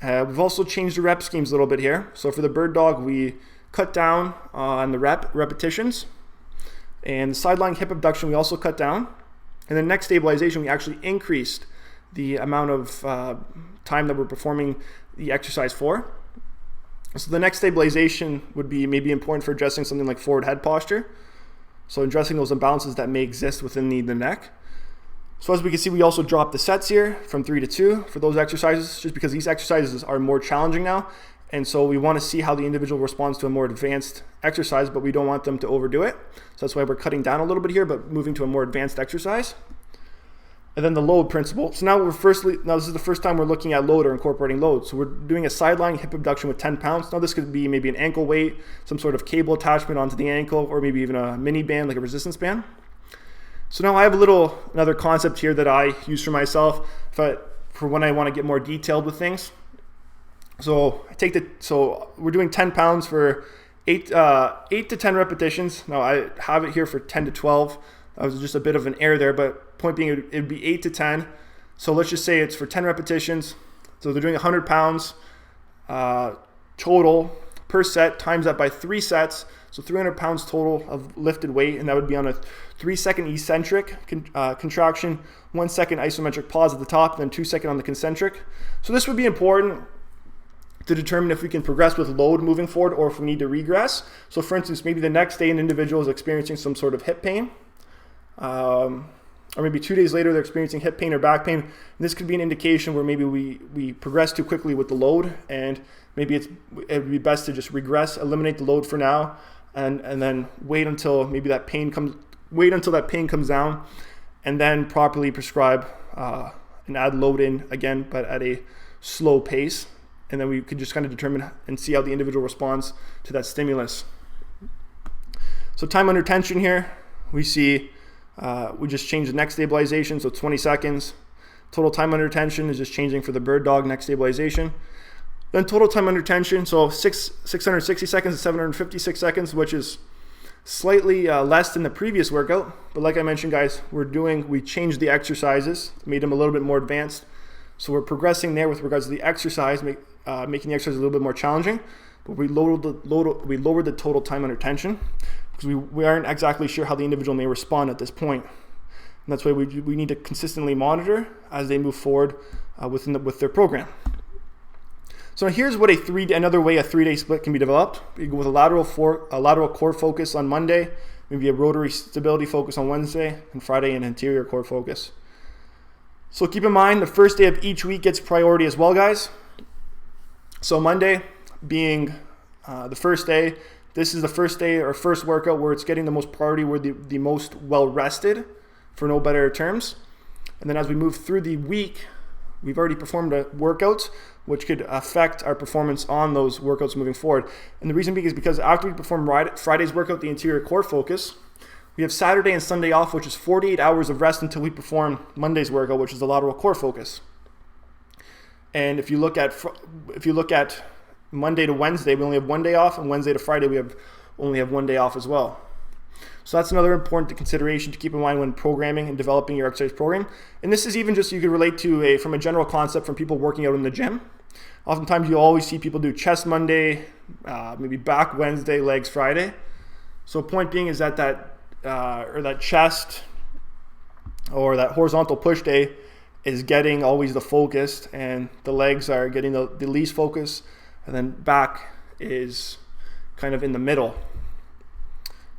We've also changed the rep schemes a little bit here. So for the bird dog, we cut down on the repetitions. And the sideline hip abduction we also cut down. And then neck stabilization, we actually increased the amount of time that we're performing the exercise for. So the neck stabilization would be maybe important for addressing something like forward head posture. So addressing those imbalances that may exist within the neck. So as we can see, we also dropped the sets here from 3 to 2 for those exercises, just because these exercises are more challenging now. And so we want to see how the individual responds to a more advanced exercise, but we don't want them to overdo it. So that's why we're cutting down a little bit here, but moving to a more advanced exercise. And then the load principle. So now this is the first time we're looking at load or incorporating load. So we're doing a sideline hip abduction with 10 pounds. Now this could be maybe an ankle weight, some sort of cable attachment onto the ankle, or maybe even a mini band, like a resistance band. So now I have another concept here that I use for myself for when I want to get more detailed with things. So we're doing 10 pounds for 8 to 10 repetitions. Now I have it here for 10 to 12. That was just a bit of an error there, but point being, it would be 8 to 10. So let's just say it's for 10 repetitions. So they're doing 100 pounds total per set, times that by 3 sets. So 300 pounds total of lifted weight, and that would be on a 3-second eccentric contraction, 1 second isometric pause at the top, then 2 second on the concentric. So this would be important to determine if we can progress with load moving forward or if we need to regress. So for instance, maybe the next day an individual is experiencing some sort of hip pain, or maybe 2 days later they're experiencing hip pain or back pain. And this could be an indication where maybe we progress too quickly with the load, and maybe it would be best to just regress, eliminate the load for now, and then wait until that pain comes down, and then properly prescribe and add load in again, but at a slow pace. And then we could just kind of determine and see how the individual responds to that stimulus. So time under tension here, we see we just changed the neck stabilization, so 20 seconds. Total time under tension is just changing for the bird dog neck stabilization. Then total time under tension, so 660 seconds to 756 seconds, which is slightly less than the previous workout. But like I mentioned, guys, we changed the exercises, made them a little bit more advanced. So we're progressing there with regards to the exercise, making the exercise a little bit more challenging. But we lowered the total time under tension because we aren't exactly sure how the individual may respond at this point. And that's why we need to consistently monitor as they move forward with their program. So here's what another way a 3-day split can be developed. You go with a lateral core focus on Monday, maybe a rotary stability focus on Wednesday, and Friday an anterior core focus. So keep in mind the first day of each week gets priority as well, guys. So Monday being the first day, this is the first day or first workout where it's getting the most priority, we're the most well rested, for no better terms. And then as we move through the week, we've already performed workouts which could affect our performance on those workouts moving forward. And the reason being is because after we perform Friday's workout, the anterior core focus, we have Saturday and Sunday off, which is 48 hours of rest until we perform Monday's workout, which is the lateral core focus. And if you look at Monday to Wednesday, we only have 1 day off, and Wednesday to Friday, we only have 1 day off as well. So that's another important consideration to keep in mind when programming and developing your exercise program. And this is even just, you could relate to from a general concept from people working out in the gym. Oftentimes you always see people do chest Monday, maybe back Wednesday, legs Friday. So point being is that chest or that horizontal push day is getting always the focus, and the legs are getting the least focus, and then back is kind of in the middle.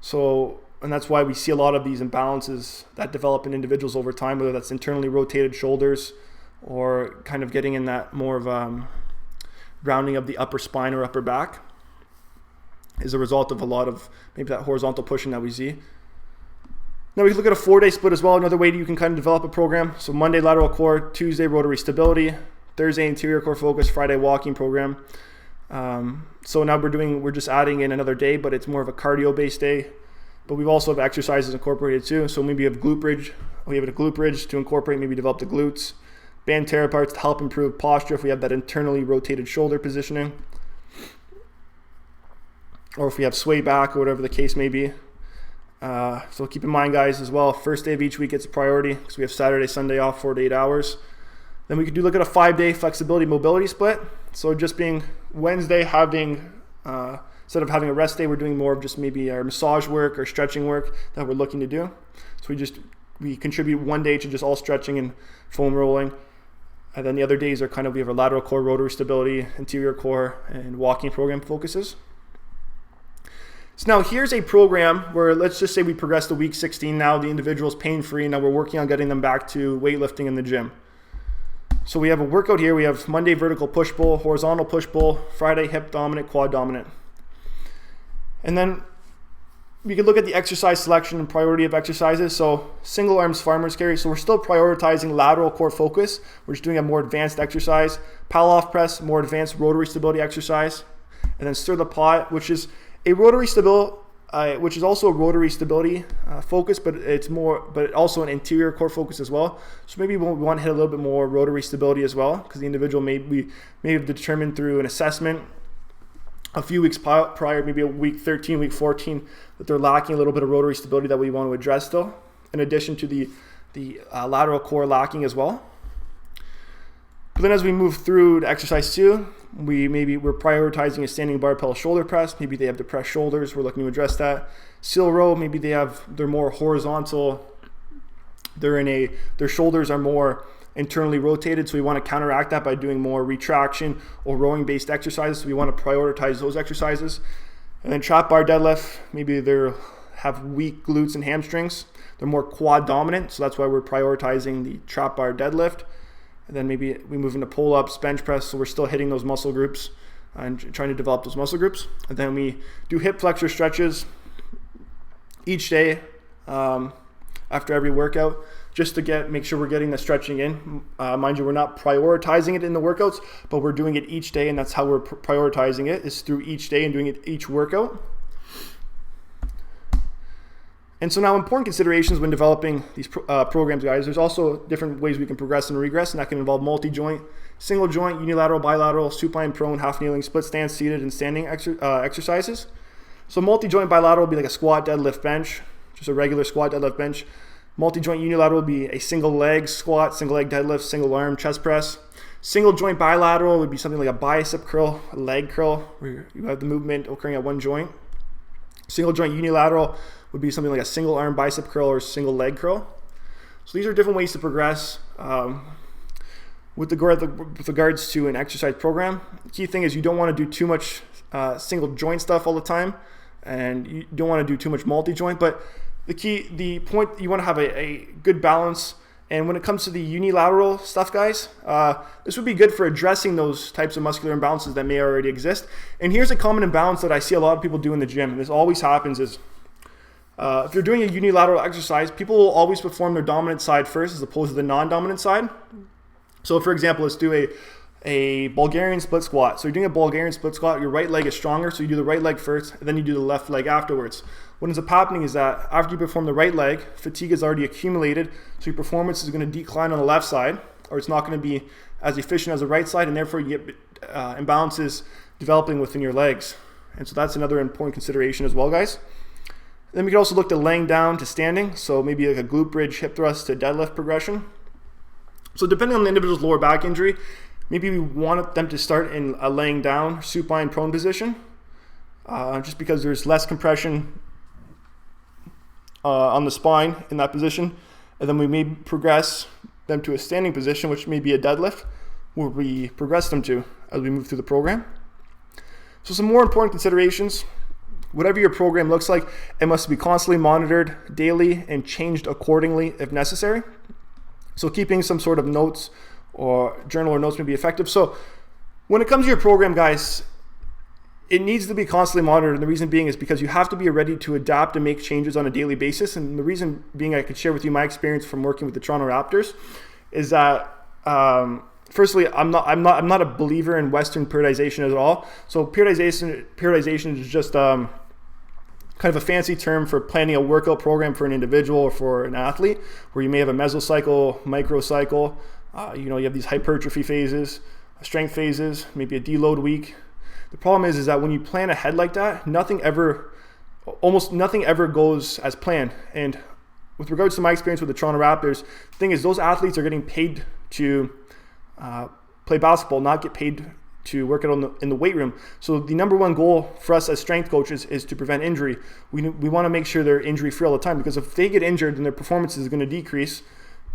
So, and that's why we see a lot of these imbalances that develop in individuals over time, whether that's internally rotated shoulders or kind of getting in that more of rounding of the upper spine or upper back, is a result of a lot of maybe that horizontal pushing that we see. Now we can look at a 4-day split as well, another way you can kind of develop a program. So Monday lateral core, Tuesday rotary stability, Thursday anterior core focus, Friday walking program. So now we're just adding in another day, but it's more of a cardio based day. But we also have exercises incorporated too. So maybe we have glute bridge. We have a glute bridge to incorporate, maybe develop the glutes. Band tear parts to help improve posture if we have that internally rotated shoulder positioning. Or if we have sway back or whatever the case may be. So keep in mind, guys, as well, first day of each week gets a priority because we have Saturday, Sunday off, 4 to 8 hours. Then we could look at a 5-day flexibility mobility split. So just being Wednesday having instead of having a rest day, we're doing more of just maybe our massage work or stretching work that we're looking to do. So we contribute one day to just all stretching and foam rolling. And then the other days are kind of, we have our lateral core, rotary stability, anterior core, and walking program focuses. So now here's a program where, let's just say we progress to week 16 now, the individual's pain-free, and now we're working on getting them back to weightlifting in the gym. So we have a workout here. We have Monday vertical push-pull, horizontal push-pull, Friday hip dominant, quad dominant. And then we could look at the exercise selection and priority of exercises. So single arms farmer's carry. So we're still prioritizing lateral core focus. We're just doing a more advanced exercise. Pal-off press, more advanced rotary stability exercise. And then stir the pot, which is a rotary stability, which is also a rotary stability focus, but also an anterior core focus as well. So maybe we want to hit a little bit more rotary stability as well, because the individual may have determined through an assessment a few weeks prior, maybe a week 13, week 14, that they're lacking a little bit of rotary stability that we want to address still, in addition to the lateral core lacking as well. But then as we move through to exercise 2, we're prioritizing a standing barbell shoulder press. Maybe they have depressed shoulders. We're looking to address that. Seal row, maybe they're more horizontal. Their shoulders are more internally rotated, so we want to counteract that by doing more retraction or rowing based exercises. So we want to prioritize those exercises. And then trap bar deadlift, maybe they have weak glutes and hamstrings. They're more quad dominant, so that's why we're prioritizing the trap bar deadlift. And then maybe we move into pull-ups, bench press, so we're still hitting those muscle groups and trying to develop those muscle groups. And then we do hip flexor stretches each day after every workout, just to make sure we're getting the stretching in. Mind you, we're not prioritizing it in the workouts, but we're doing it each day, and that's how we're prioritizing it, is through each day and doing it each workout. And so now, important considerations when developing these programs, guys. There's also different ways we can progress and regress, and that can involve multi-joint, single joint, unilateral, bilateral, supine, prone, half kneeling, split stance, seated, and standing exercises. So multi-joint bilateral would be like a squat, deadlift, bench, just a regular squat, deadlift, bench. Multi-joint unilateral would be a single leg squat, single leg deadlift, single arm chest press. Single joint bilateral would be something like a bicep curl, a leg curl, where you have the movement occurring at one joint. Single joint unilateral would be something like a single arm bicep curl or single leg curl. So these are different ways to progress with regards to an exercise program. The key thing is you don't want to do too much single joint stuff all the time, and you don't want to do too much multi-joint, but the point, you want to have a good balance. And when it comes to the unilateral stuff, guys, this would be good for addressing those types of muscular imbalances that may already exist. And here's a common imbalance that I see a lot of people do in the gym, and this always happens is, if you're doing a unilateral exercise, people will always perform their dominant side first as opposed to the non-dominant side. So for example, let's do a Bulgarian split squat. So you're doing a Bulgarian split squat, your right leg is stronger, so you do the right leg first, and then you do the left leg afterwards. What ends up happening is that after you perform the right leg, fatigue is already accumulated, so your performance is going to decline on the left side, or it's not going to be as efficient as the right side, and therefore you get imbalances developing within your legs. And so that's another important consideration as well, guys. Then we can also look to laying down to standing, so maybe like a glute bridge hip thrust to deadlift progression. So depending on the individual's lower back injury, maybe we want them to start in a laying down supine prone position, just because there's less compression on the spine in that position. And then we may progress them to a standing position, which may be a deadlift, where we progress them to as we move through the program. So some more important considerations. Whatever your program looks like, it must be constantly monitored daily and changed accordingly if necessary. So keeping some sort of notes or journal or notes may be effective. So when it comes to your program, guys, it needs to be constantly monitored. And the reason being is because you have to be ready to adapt and make changes on a daily basis. And the reason being, I could share with you my experience from working with the Toronto Raptors, is that firstly, I'm not a believer in Western periodization at all. So periodization is just kind of a fancy term for planning a workout program for an individual or for an athlete, where you may have a mesocycle, microcycle. You have these hypertrophy phases, strength phases, maybe a deload week. The problem is that when you plan ahead like that, almost nothing ever goes as planned. And with regards to my experience with the Toronto Raptors, the thing is those athletes are getting paid to play basketball, not get paid to work out in the weight room. So the number one goal for us as strength coaches is to prevent injury. We want to make sure they're injury free all the time, because if they get injured, then their performance is going to decrease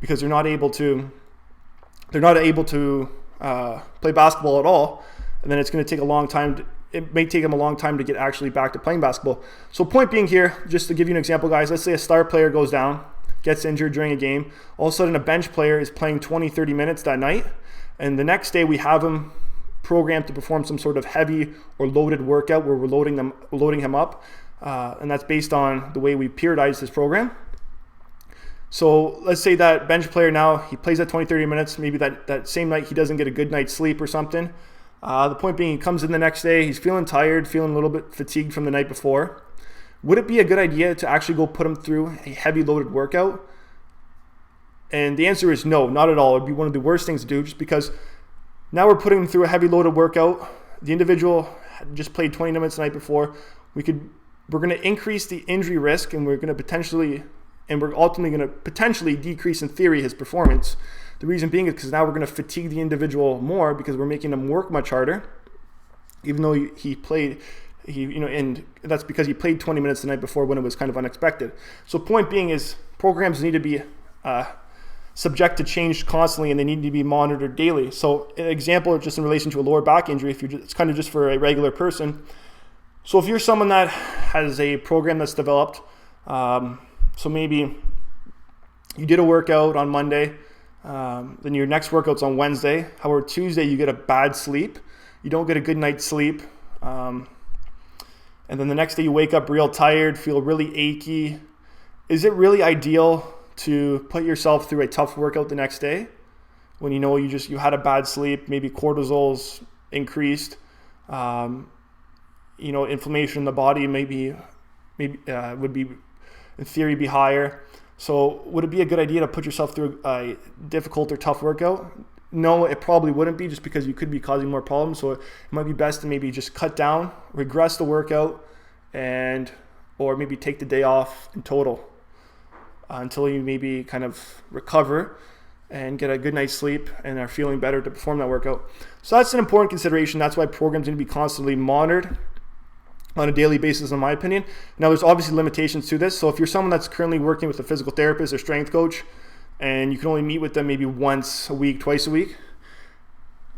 because they're not able to play basketball at all, and then it's going to take a long time. It may take them a long time to get actually back to playing basketball. So point being here, just to give you an example, guys, let's say a star player goes down, gets injured during a game. All of a sudden, a bench player is playing 20, 30 minutes that night, and the next day we have him programmed to perform some sort of heavy or loaded workout where we're loading him up, and that's based on the way we periodized his program. So let's say that bench player now, he plays at 20, 30 minutes. Maybe that same night he doesn't get a good night's sleep or something. The point being, he comes in the next day, he's feeling tired, feeling a little bit fatigued from the night before. Would it be a good idea to actually go put him through a heavy loaded workout? And the answer is no, not at all. It would be one of the worst things to do, just because now we're putting him through a heavy loaded workout. The individual had just played 20 minutes the night before. We're going to increase the injury risk, and we're ultimately going to potentially decrease, in theory, his performance. The reason being is because now we're going to fatigue the individual more, because we're making him work much harder, even though and that's because he played 20 minutes the night before when it was kind of unexpected. So point being is, programs need to be subject to change constantly, and they need to be monitored daily. So an example, just in relation to a lower back injury, it's kind of just for a regular person. So if you're someone that has a program that's developed, so maybe you did a workout on Monday, then your next workout's on Wednesday. However, Tuesday you get a bad sleep. You don't get a good night's sleep. And then the next day you wake up real tired, feel really achy. Is it really ideal to put yourself through a tough workout the next day when you know you had a bad sleep, maybe cortisol's increased, inflammation in the body maybe would be, in theory, be higher. So would it be a good idea to put yourself through a difficult or tough workout? No, it probably wouldn't be, just because you could be causing more problems. So it might be best to maybe just cut down, regress the workout, or maybe take the day off in total until you maybe kind of recover and get a good night's sleep and are feeling better to perform that workout. So that's an important consideration. That's why programs need to be constantly monitored on a daily basis, in my opinion. Now, there's obviously limitations to this. So if you're someone that's currently working with a physical therapist or strength coach, and you can only meet with them maybe once a week, twice a week,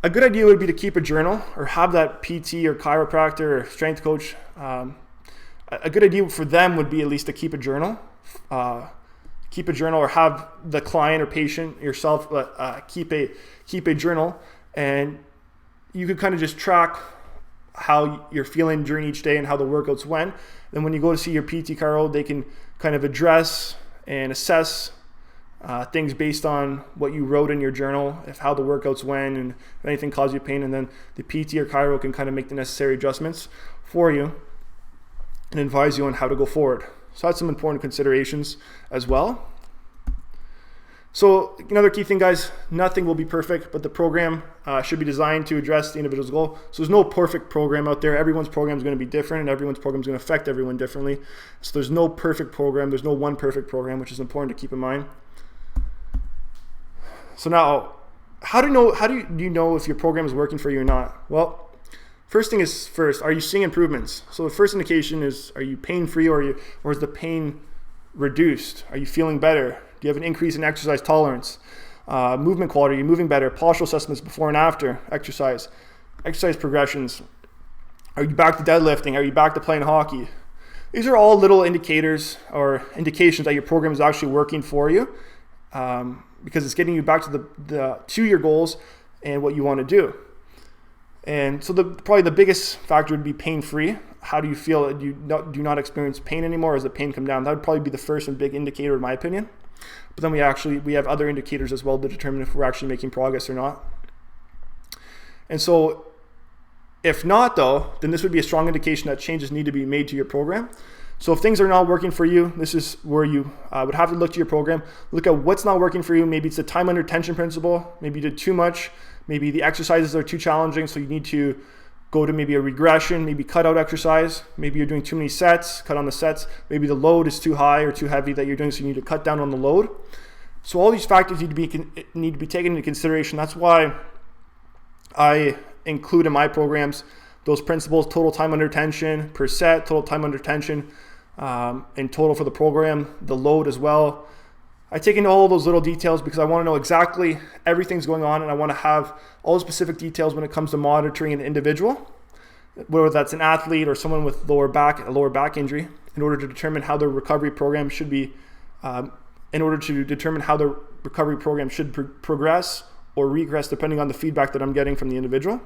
a good idea would be to keep a journal, or have that PT or chiropractor or strength coach. A good idea for them would be at least to keep a journal. Or have the client or patient yourself keep a journal, and you could kind of just track how you're feeling during each day and how the workouts went. Then when you go to see your PT chiro, they can kind of address and assess things based on what you wrote in your journal, if how the workouts went and if anything caused you pain, and then the PT or chiro can kind of make the necessary adjustments for you and advise you on how to go forward. So that's some important considerations as well. So another key thing, guys, nothing will be perfect, but the program should be designed to address the individual's goal. So there's no perfect program out there. Everyone's program is going to be different, and everyone's program is going to affect everyone differently. So there's no perfect program. There's no one perfect program, which is important to keep in mind. So now, how do you know if your program is working for you or not? Well, first thing is first, are you seeing improvements? So the first indication is, are you pain-free, or is the pain reduced? Are you feeling better? Do you have an increase in exercise tolerance? Movement quality, are you moving better? Postural assessments before and after exercise progressions. Are you back to deadlifting? Are you back to playing hockey? These are all little indicators or indications that your program is actually working for you, because it's getting you back to your goals and what you want to do. And so probably the biggest factor would be pain-free. How do you feel? Do you not experience pain anymore? Or has the pain come down? That would probably be the first and big indicator, in my opinion. But then we have other indicators as well to determine if we're actually making progress or not. And so if not, though, then this would be a strong indication that changes need to be made to your program. So if things are not working for you, this is where you would have to look to your program, look at what's not working for you. Maybe it's the time under tension principle. Maybe you did too much. Maybe the exercises are too challenging, so you need to go to maybe a regression, maybe cut out exercise. Maybe you're doing too many sets, cut on the sets. Maybe the load is too high or too heavy that you're doing, so you need to cut down on the load. So all these factors need to be taken into consideration. That's why I include in my programs those principles: total time under tension per set, total time under tension in total for the program, the load as well. I take into all those little details because I want to know exactly everything's going on, and I want to have all the specific details when it comes to monitoring an individual, whether that's an athlete or someone with a lower back injury, in order to determine how their recovery program should be, progress or regress depending on the feedback that I'm getting from the individual.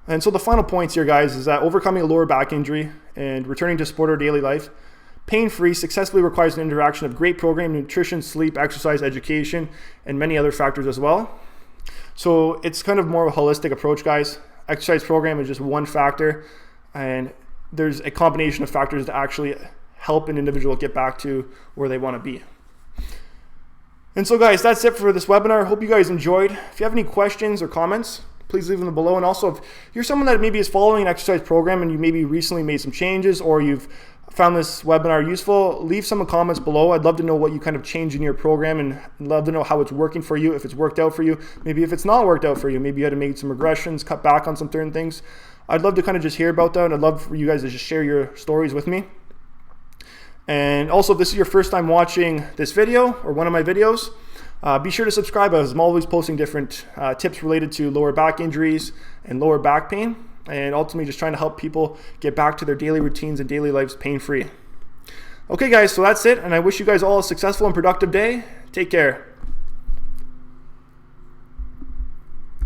And so the final points here, guys, is that overcoming a lower back injury and returning to sport or daily life pain-free successfully requires an interaction of great program, nutrition, sleep, exercise, education, and many other factors as well. So it's kind of more of a holistic approach, guys. Exercise program is just one factor, and there's a combination of factors to actually help an individual get back to where they want to be. And so, guys, that's it for this webinar. Hope you guys enjoyed. If you have any questions or comments, please leave them below. And also, if you're someone that maybe is following an exercise program and you maybe recently made some changes, or you've found this webinar useful, leave some comments below. I'd love to know what you kind of changed in your program, and love to know how it's working for you, if it's worked out for you, maybe if it's not worked out for you, maybe you had to make some regressions, cut back on some certain things. I'd love to kind of just hear about that, and I'd love for you guys to just share your stories with me. And also, if this is your first time watching this video or one of my videos, be sure to subscribe, as I'm always posting different tips related to lower back injuries and lower back pain, and ultimately just trying to help people get back to their daily routines and daily lives pain-free. Okay, guys, so that's it, and I wish you guys all a successful and productive day. Take care.